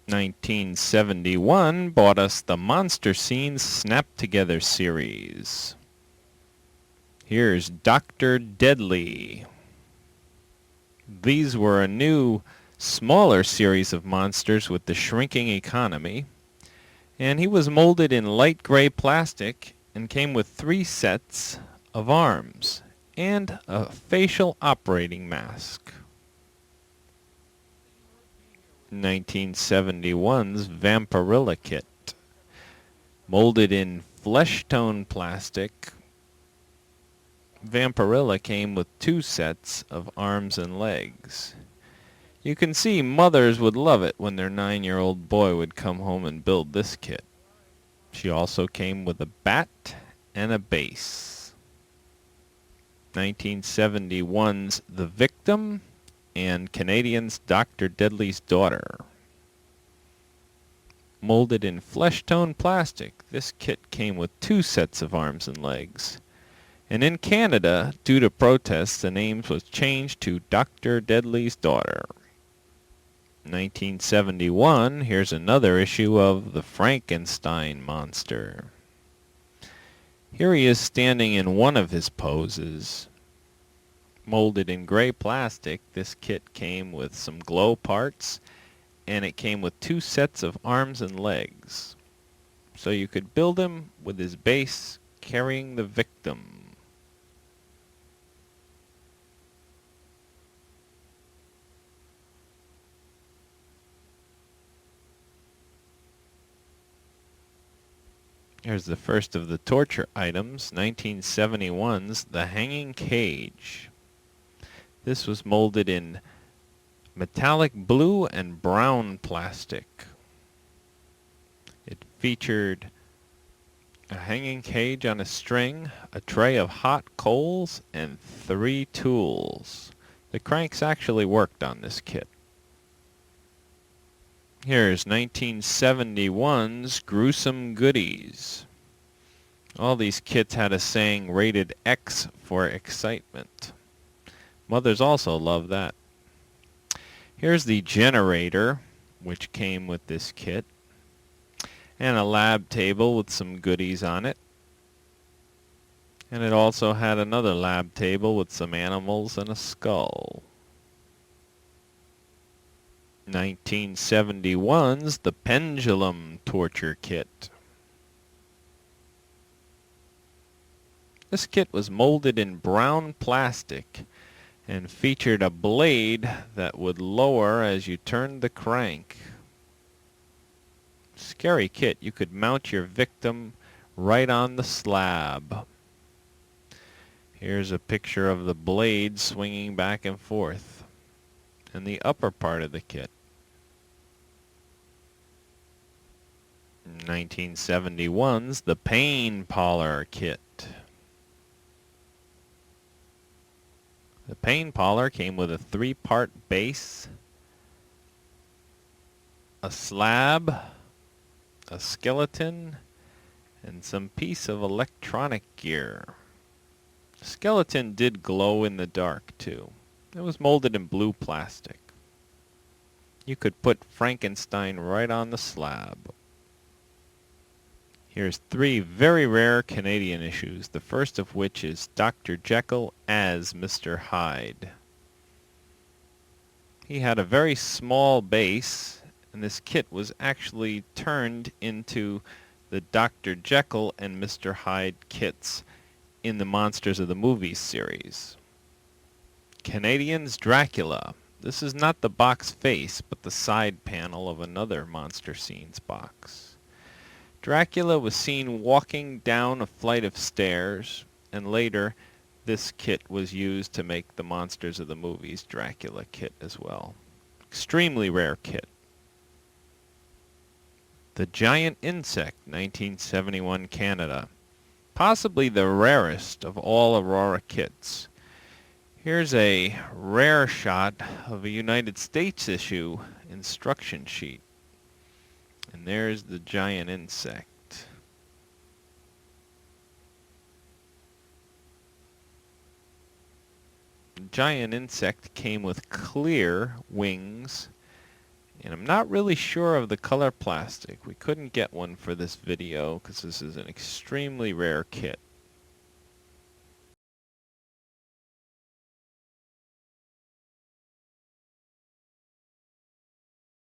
1971 brought us the Monster Scenes Snap Together series. Here's Dr. Deadly. These were a new, smaller series of monsters with the shrinking economy, and he was molded in light gray plastic and came with 3 sets of arms and a facial operating mask. 1971's Vampirilla kit, molded in flesh tone plastic. Vampirilla came with 2 sets of arms and legs. You can see mothers would love it when their 9-year-old boy would come home and build this kit. She also came with a bat and a base. 1971's The Victim and Canadian's Dr. Deadly's Daughter. Molded in flesh tone plastic, this kit came with 2 sets of arms and legs. And in Canada, due to protests, the name was changed to Dr. Deadly's Daughter. 1971, here's another issue of the Frankenstein monster. Here he is standing in one of his poses. Molded in gray plastic, this kit came with some glow parts, and it came with 2 sets of arms and legs. So you could build him with his base carrying the victim. Here's the first of the torture items, 1971's The Hanging Cage. This was molded in metallic blue and brown plastic. It featured a hanging cage on a string, a tray of hot coals, and 3 tools. The cranks actually worked on this kit. Here's 1971's Gruesome Goodies. All these kits had a saying rated X for excitement. Mothers also love that. Here's the generator, which came with this kit, and a lab table with some goodies on it. And it also had another lab table with some animals and a skull. 1971's The Pendulum Torture Kit. This kit was molded in brown plastic and featured a blade that would lower as you turned the crank. Scary kit. You could mount your victim right on the slab. Here's a picture of the blade swinging back and forth in the upper part of the kit. 1971's The Pain Parlor Kit. The Pain Parlor came with a 3-part base, a slab, a skeleton, and some piece of electronic gear. The skeleton did glow in the dark too. It was molded in blue plastic. You could put Frankenstein right on the slab. Here's 3 very rare Canadian issues, the first of which is Dr. Jekyll as Mr. Hyde. He had a very small base, and this kit was actually turned into the Dr. Jekyll and Mr. Hyde kits in the Monsters of the Movies series. Canadian's Dracula. This is not the box face, but the side panel of another Monster Scenes box. Dracula was seen walking down a flight of stairs, and later this kit was used to make the Monsters of the Movies Dracula kit as well. Extremely rare kit. The Giant Insect, 1971 Canada. Possibly the rarest of all Aurora kits. Here's a rare shot of a United States issue instruction sheet. And there's the giant insect. The giant insect came with clear wings And I'm not really sure of the color plastic. We couldn't get one for this video because this is an extremely rare kit.